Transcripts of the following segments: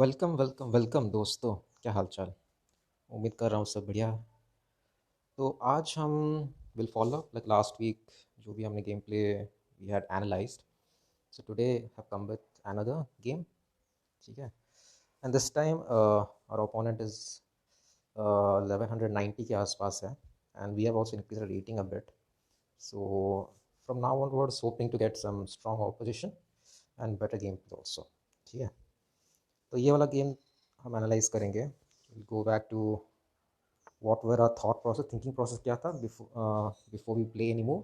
Welcome welcome welcome दोस्तों। क्या हाल चाल। उम्मीद कर रहा हूँ सब बढ़िया है। तो आज हम will follow like last week जो भी हमने game play we had analysed. So today have come with another game. ठीक है। And this time our opponent is 1190 के आसपास है and we have also increased rating a bit. So from now onwards hoping to get some strong opposition and better game play also. ठीक है। तो ये वाला गेम हम एनालाइज करेंगे। Go back to what were our thought process, thinking process क्या था before we play any move,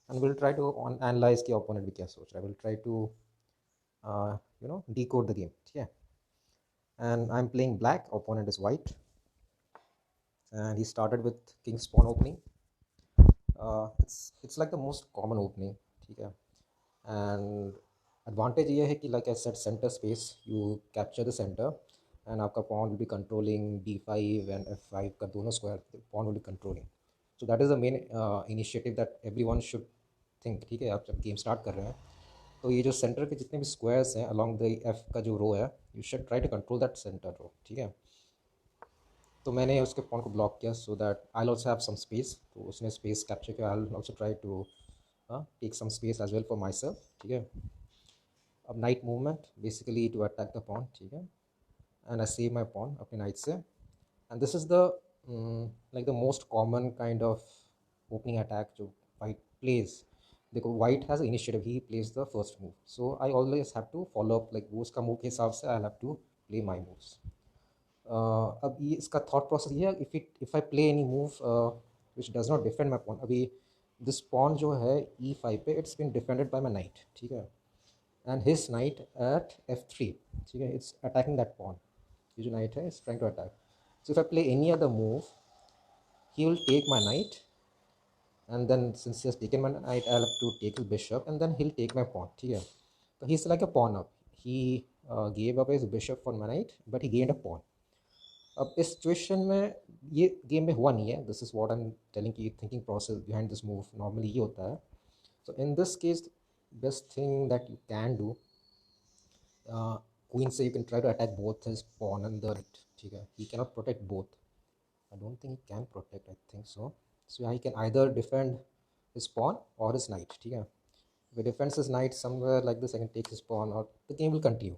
and we'll try to analyze कि opponent भी क्या सोच रहा है. We'll try to decode the game. ठीक है. And I'm playing black, opponent is white, and he started with king pawn opening. It's like the most common opening. ठीक है. And advantage ये है कि like I said, center space, you capture the center and आपका pawn will be controlling d5 and f5 का दोनों square, pawn will be controlling. So that is the main initiative that everyone should think. ठीक है. आप जब game start कर रहे हैं तो ये जो सेंटर के जितने भी स्क्वायर्स हैं अलॉन्ग द एफ का जो रो है, you should try to control that centre row. ठीक है. तो मैंने उसके पॉन को ब्लॉक किया so that I also have some space. तो उसने स्पेस कैप्चर किया. I also try to take some space as well for myself. ठीक है. अब knight movement basically to attack the pawn. ठीक है. And I save my pawn अपने knight से. And this is the like the most common kind of opening attack जो white plays. देखो white has initiative, he plays the first move, so I always have to follow up like वो उसका move के हिसाब से I have to play my moves. अब ये इसका थॉट प्रोसेस ये है, if I play any move which does not defend my pawn. अभी दिस पॉन जो है E5 पे, it's been defended by my night. ठीक है. And his knight at F3. ठीक है. It's attacking that pawn. ये जो नाइट है it's trying to attack. So if I play any other move, he will take my knight, and then since he has taken my knight I'll have to take his bishop, and then he'll take my pawn. ठीक है. So he's like a pawn up. He gave up his bishop for my knight but he gained a pawn. अब इस situation में ये game में हुआ नहीं है. This is what I am telling की thinking process behind this move normally ये होता है. So in this case best thing that you can do, queen से you can try to attack both his pawn and the knight. ठीक है. He cannot protect both. I don't think he can protect. I think so. So he can either defend his pawn or his knight. ठीक है. If he defends his knight somewhere like this, I can take his pawn, or the game will continue.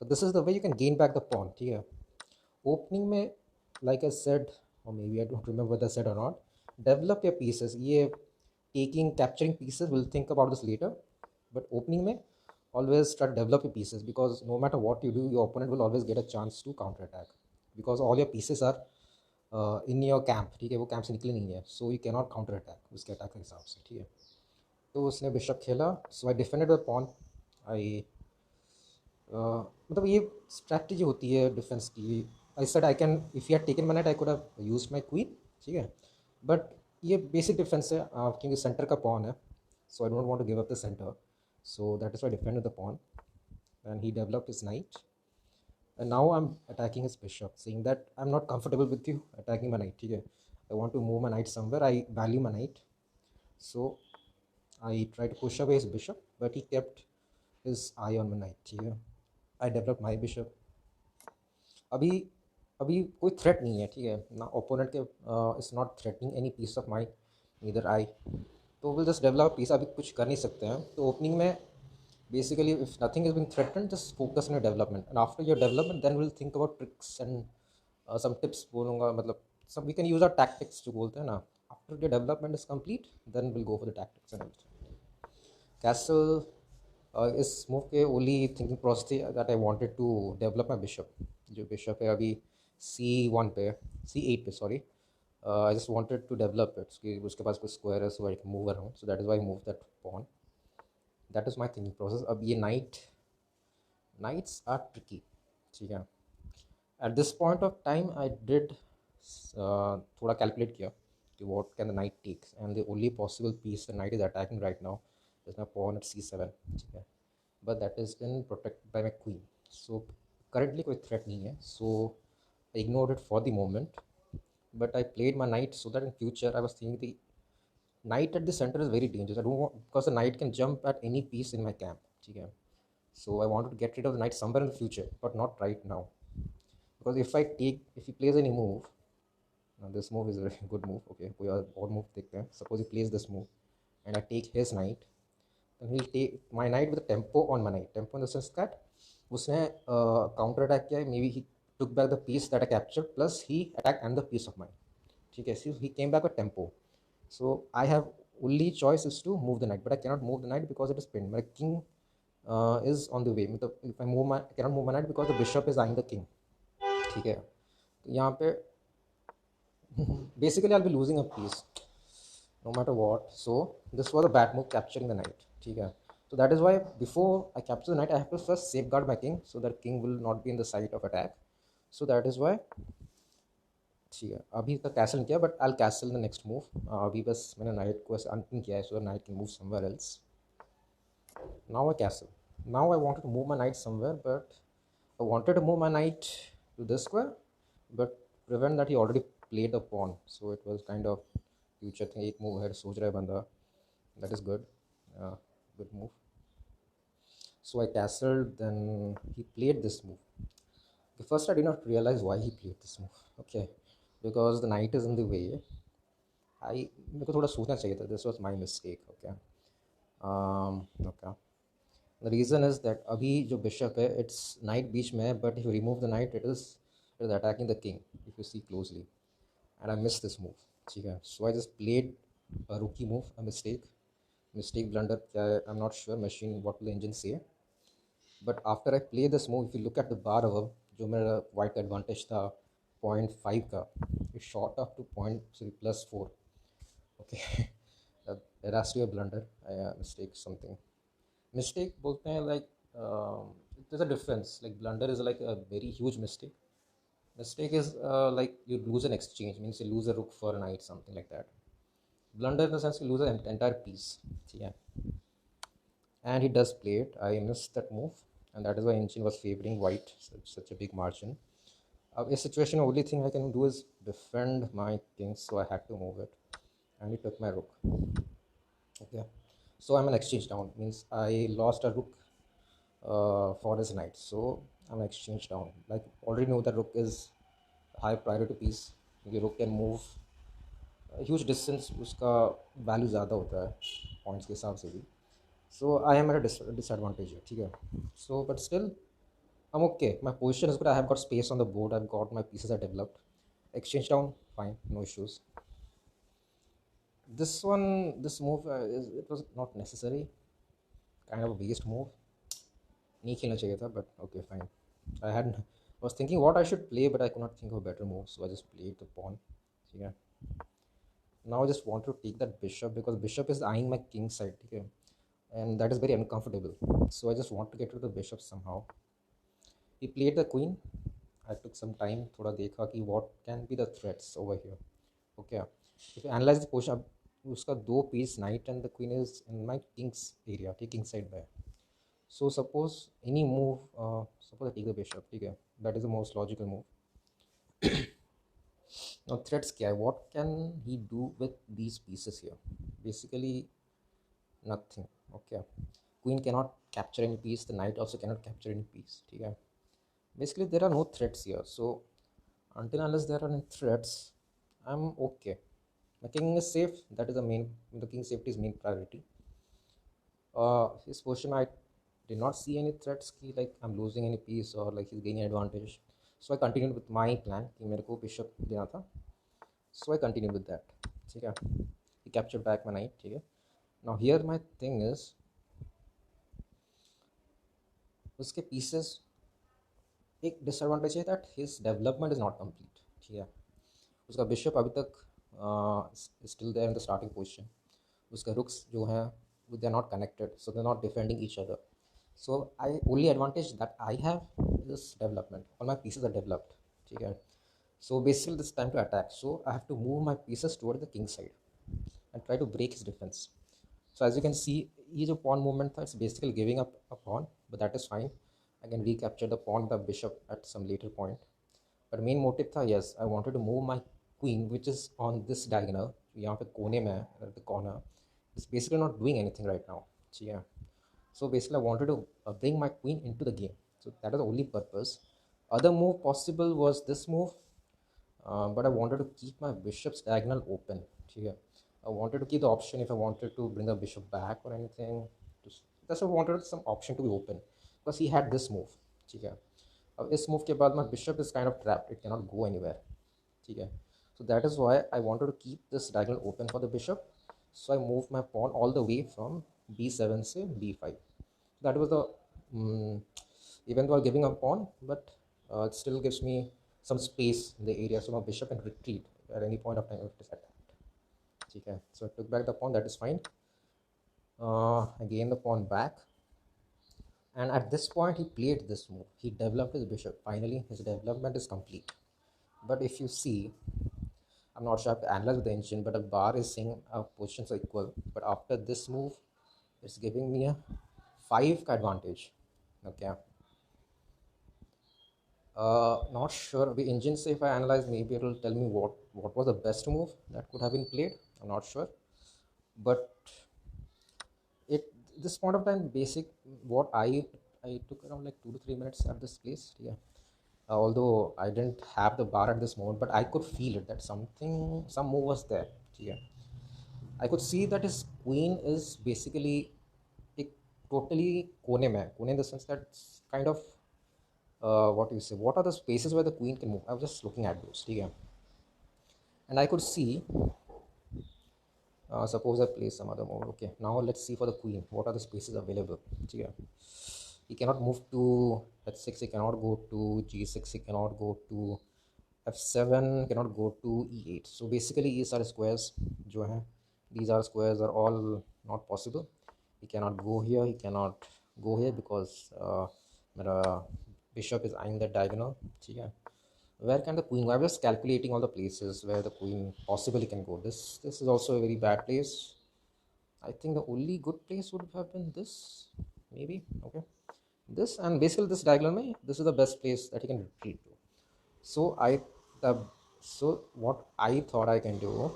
So this is the way you can gain back the pawn. ठीक है. Opening में, like I said, or maybe I don't remember whether I said or not, develop your pieces. ये capturing pieces, we'll think about this later. But opening में, always try to develop your pieces, because no matter what you do, your opponent will always get a chance to counter attack, because all your pieces are in your camp. ठीक है. वो camp से निकले नहीं है, so you cannot counter attack उसके attack के हिसाब से. ठीक है. तो उसने बिशप खेला, सो आई डिफेंडेड द पॉन. आई मतलब ये स्ट्रैटेजी होती है डिफेंस की. I said I can, if you had taken my night I could have used my queen. ठीक है. बट ये बेसिक डिफेंस है क्योंकि सेंटर का पॉन है, so I don't want to give up the centre. So that is why I defended the pawn and he developed his knight. And now I'm attacking his bishop, saying that I'm not comfortable with you attacking my knight. ठीक है. I want to move my knight somewhere. I value my knight, so I try to push away his bishop, but he kept his eye on my knight. ठीक है. I developed my bishop. अभी अभी कोई threat नहीं है. ठीक है ना. ओपोनेंट के is not threatening any piece of mind, neither I. तो विल जस्ट डेवलप पीस. अभी कुछ कर नहीं सकते हैं. तो ओपनिंग में basically if nothing is being threatened, just focus on your development, and after your development then we'll think about tricks and some tips बोलूँगा. मतलब some we can use our tactics जो बोलते हैं ना. After your development is complete, then we'll go for the tactics and everything. Castle, इस move के only thinking process थी that I wanted to develop my bishop. जो bishop है अभी C1 पे, C8 पे sorry. I just wanted to develop it कि उसके पास कुछ स्क्वायर है, so I can move around. So that is why move that pawn. That is my thinking process. अब ये नाइट्स आर ट्रिकी. ठीक है. At this point of time I did थोड़ा कैलकुलेट किया कि what can the knight take, and the only possible piece the knight is attacking right now is my pawn at C7. ठीक है. But that is in protect by my queen. So currently कोई threat नहीं है, so I ignored it for the moment. But I played my knight so that in future I was thinking knight at the center is very dangerous. I don't want, because the knight can jump at any piece in my camp. ठीक है. So I wanted to get rid of the knight somewhere in the future, but not right now. Because if he plays any move, now this move is a very good move. Okay, कोई और move देखते हैं. Suppose he plays this move, and I take his knight, then he'll take my knight with a tempo on my knight. Tempo in the sense that उसने counter attack किया. Maybe he took back the piece that I captured, plus he attacked another piece of mine. ठीक है, so he came back with tempo. So I have only choice is to move the knight, but I cannot move the knight because it is pinned. My king is on the way. मतलब if I cannot move my knight because the bishop is eyeing the king. ठीक है, तो यहाँ पे basically I'll be losing a piece no matter what. So this was a bad move, capturing the knight. ठीक है, so that is why before I capture the knight, I have to first safeguard my king so that king will not be in the site of attack. So that is why. ठीक है, अभी तक castle नहीं किया, but I castle the next move. अभी बस मैंने knight को अनपिन किया है so knight can move somewhere else. Now I castle. Now I wanted to move my knight somewhere, but I wanted to move my knight to this square, but prevent that he already played the pawn. So it was kind of future thing. एक move head सोच रहा है बंदा, that is good. Good move. So I castled, then he played this move. First I did not realize why he played this move. Okay, because the knight is in the way. मेरे को थोड़ा सोचना चाहिए था. This was my mistake. Okay. Okay. The reason is that अभी जो bishop है, it's knight बीच में है, but if you remove the knight, it is attacking the king. If you see closely, and I missed this move. ठीक है. So I just played a rookie move, a mistake. Mistake blunder क्या है? I'm not sure. Machine, what will the engine say? But after I play this move, if you look at the bar above, जो मेरा white advantage था 0.5 का, it shot up to +4. Okay. There has to be a blunder. Mistake something. Mistake बोलते हैं like there's a difference. Like blunder is like a very huge mistake. Mistake is like you lose an exchange, means you lose a rook for a knight, something like that. Blunder in the sense you lose an entire piece. Yeah. And he does play it. I missed that move, and that is why engine was favoring white, such a big margin. In situation, only thing I can do is defend my king, so I had to move it, and he took my rook. Okay, so I'm an exchange down, means I lost a rook for his knight, so I'm exchange down. Like already know that rook is high priority piece. The rook can move a huge distance, उसका value ज़्यादा होता है points के हिसाब से भी. So I am at a disadvantage here. ठीक है. So but still I'm okay. My position is good. I have got space on the board. I've got my pieces are developed. Exchange down, fine, no issues. This move it was not necessary. Kind of a waste move. नहीं खेलना चाहिए था, but okay, fine. I was thinking what I should play, but I could not think of a better move, so I just played the pawn. ठीक है. Now I just want to take that bishop because bishop is eyeing my king side. ठीक है. And that is very uncomfortable. So I just want to get rid of the bishop somehow. He played the queen. I took some time, थोड़ा देखा कि what can be the threats over here. Okay, if you analyze the position, उसका दो piece knight and the queen is in my king's area, ठीक king side में. So suppose any move, suppose I take the bishop, ठीक है, that is the most logical move. Now threats क्या है? What can he do with these pieces here? Basically nothing. Okay, queen cannot capture any piece, the knight also cannot capture any piece. ठीक है. Basically there are no threats here, so until unless there are any threats, I'm okay. My king is safe. That is the king's safety is main priority. His position, I did not see any threats कि like I'm losing any piece or like he's gaining advantage. So I continued with my plan कि मेरे को bishop देना था. So I continued with that. ठीक है. He captured back my knight. ठीक है. Now here my thing is उसके pieces एक डिसएडवांटेज है that his development is not complete. ठीक है. उसका बिशप अभी तक still there in the starting position. उसके रुक्स जो हैं they are not connected, so they are not defending each other. So I only advantage that I have is development. All my pieces are developed. ठीक है. So basically this time to attack, so I have to move my pieces toward the king side and try to break his defence. So as you can see ये जो pawn movement था, it's basically giving up a pawn, but that is fine. I can recapture the pawn, the bishop at some later point. But main motive था, yes, I wanted to move my queen, which is on this diagonal. यहाँ पे कोने में है, at the corner. It's basically not doing anything right now. ठीक है. So basically I wanted to bring my queen into the game, so that is the only purpose. Other move possible was this move, but I wanted to keep my bishop's diagonal open here. I wanted to keep the option if I wanted to bring a bishop back or anything. That's why I wanted some option to be open, because he had this move. ठीक है. अब इस move के बाद my bishop is kind of trapped, it cannot go anywhere. ठीक है. So that is why I wanted to keep this diagonal open for the bishop. So I moved my pawn all the way from b7 to b5. That was the even though I'm giving a pawn, but it still gives me some space in the area, so my bishop can retreat at any point of time if it is attacked. Okay, so I took back the pawn, that is fine. I gained the pawn back, and at this point he played this move. He developed his bishop. Finally, his development is complete. But if you see, I'm not sure I have to analyze with the engine, but a bar is saying our positions are equal. But after this move, it's giving me a 5 advantage. Okay. Not sure. The engine say if I analyze, maybe it will tell me what was the best move that could have been played. I'm not sure. But it this point of time, basic what I took around like 2 to 3 minutes at this place. Yeah. Although I didn't have the bar at this moment, but I could feel it that some move was there. Yeah. I could see that his queen is basically एक totally kone in the sense that it's kind of what do you say? What are the spaces where the queen can move? I was just looking at those. Yeah. And I could see. Suppose I play some other move. Okay, now let's see for the queen. What are the spaces available? Yeah. He cannot move to h6. He cannot go to g6. He cannot go to f7. Cannot go to e8. So basically, these are squares. जो हैं, these are squares are all not possible. He cannot go here. He cannot go here because मेरा bishop is eyeing the diagonal. ठीक है. Where can the queen go? I was calculating all the places where the queen possibly can go. This is also a very bad place. I think the only good place would have been this, maybe. Okay, this, and basically this diagonal mein, this is the best place that he can retreat to. So the so what I thought I can do,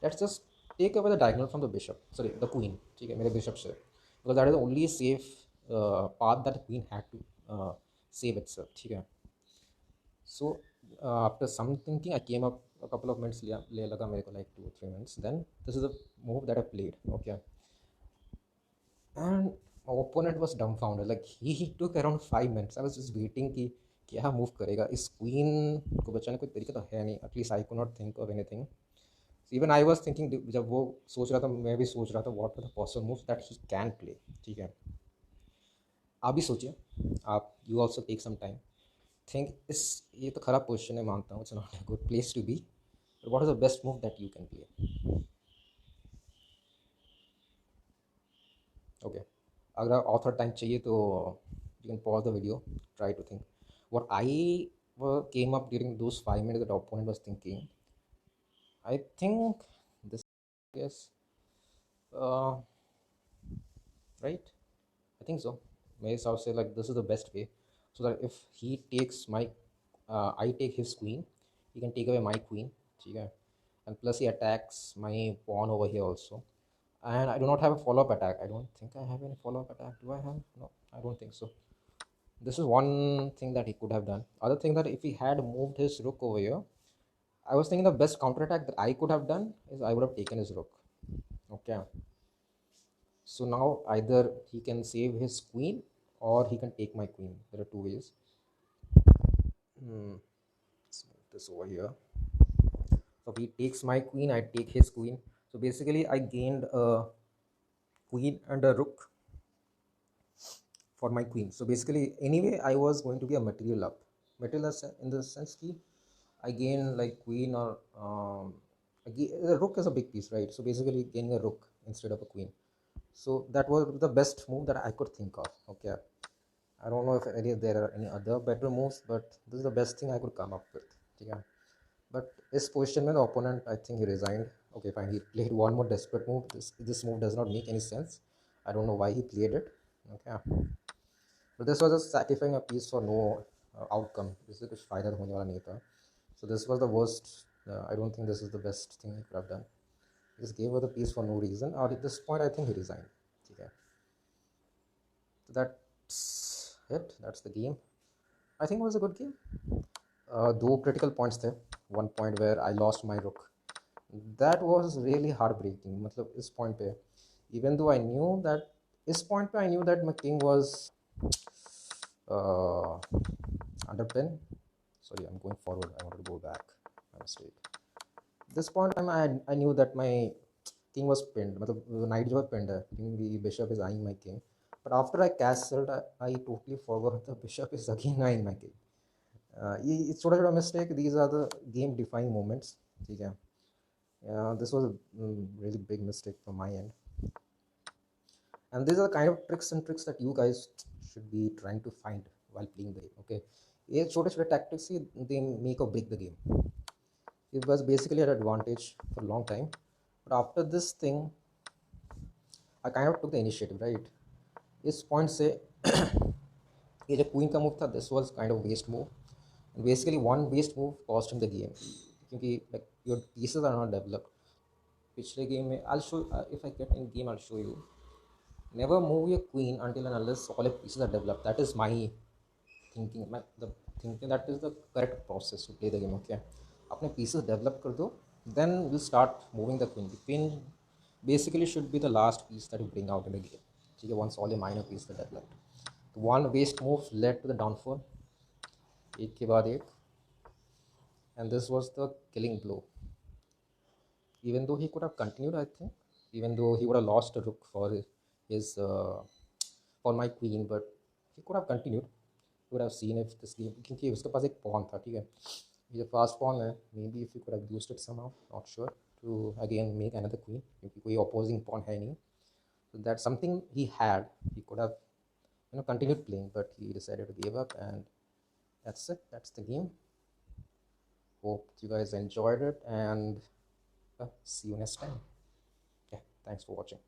let's just take away the diagonal from the bishop. Sorry, the queen. ठीक है, मेरे bishop से, because that is the only safe path that the queen had to save itself. ठीक है. So after some thinking, I came up a couple of minutes laga mere ko like 2 or 3 minutes. Then this is the move that I played. Okay, and my opponent was dumbfounded. Like he took around 5 minutes. I was just waiting कि क्या move करेगा. इस queen को बचाने कोई तरीका तो है नहीं. एटलीस्ट आई को not think of anything. Even I was thinking, जब वो सोच रहा था मैं भी सोच रहा था what are the possible moves that he can play. ठीक है, आप भी सोचिए. आप you also take some time think. इस ये तो खराब पोजिशन है, मानता हूँ. It's not a good place to be. What is the best move that you can play? Okay, अगर और थोड़ा टाइम चाहिए तो you can pause the video, try to think what I came up during those 5 minutes that the opponent was thinking. I think this, yes, uh, right? I think so. मेरे हिसाब से like this is the best way, so that if he takes my I take his queen, he can take away my queen. ठीक है, and plus he attacks my pawn over here also. And I do not have a follow-up attack. I don't think I have any follow-up attack. Do I have? No, I don't think so. This is one thing that he could have done. Other thing that if he had moved his rook over here, I was thinking the best counterattack that I could have done is I would have taken his rook. Okay. So now either he can save his queen or he can take my queen. There are two ways. Let's move this over here. So he takes my queen, I take his queen. So basically I gained a queen and a rook for my queen. So basically anyway I was going to be a material up. Material in the sense that I gain like queen or the rook is a big piece, right? So basically gaining a rook instead of a queen. So that was the best move that I could think of. Okay, I don't know if there are any other better moves, but this is the best thing I could come up with. Yeah. But this position, the opponent, I think he resigned. Okay, fine. He played one more desperate move. This move does not make any sense. I don't know why he played it. Okay, but this was just sacrificing a piece for no outcome. This is कुछ फायदा होने वाला नहीं था. So this was the worst. I don't think this is the best thing he could have done. He just gave her the piece for no reason. Or at this point, I think he resigned. Okay. So that's it. That's the game. I think it was a good game. Though critical points there. One point where I lost my rook. That was really heartbreaking. मतलब इस point पे, even though I knew that इस point पे I knew that my king was uh, under pin. Sorry, I'm going forward. I wanted to go back. My mistake. This point time I knew that my king was pinned. मतलब knight जो है pinned है. The bishop is eyeing my king. But after I castled, I totally forgot the bishop is again eyeing my king. ये छोटा छोटा mistake. These are the game defining moments. ठीक है. This was a really big mistake from my end. And these are the kind of tricks that you guys should be trying to find while playing the game. Okay, ये छोटे छोटे tactics he they make or break the game. It was basically an advantage for a long time, but after this thing I kind of took the initiative, right? इस point से ये जो queen का move था, this was kind of waste move, and basically one waste move cost him the game क्योंकि like your pieces are not developed. पिछले game में I'll show if I get in game I'll show you. Never move your queen until and unless all your pieces are developed. That is my thinking. The thinking that is the correct process to play the game. Okay, अपने pieces develop कर दो, then we'll start moving the queen. The queen basically should be the last piece that you bring out in the game. ठीक है, once all your minor pieces are developed. One waste move led to the downfall. एक के बाद एक, and this was the killing blow. Even though he could have continued, I think, even though he would have lost a rook for his for my queen, but he could have continued. He would have seen if this game, क्योंकि उसके पास एक pawn था, ठीक है, ये fast pawn है, maybe if he could have used it somehow, not sure, to again make another queen, क्योंकि कोई opposing pawn है नहीं. So that's something he had. He could have continued playing, but he decided to give up, and that's it. That's the game. Hope you guys enjoyed it, and see you next time. Yeah, thanks for watching.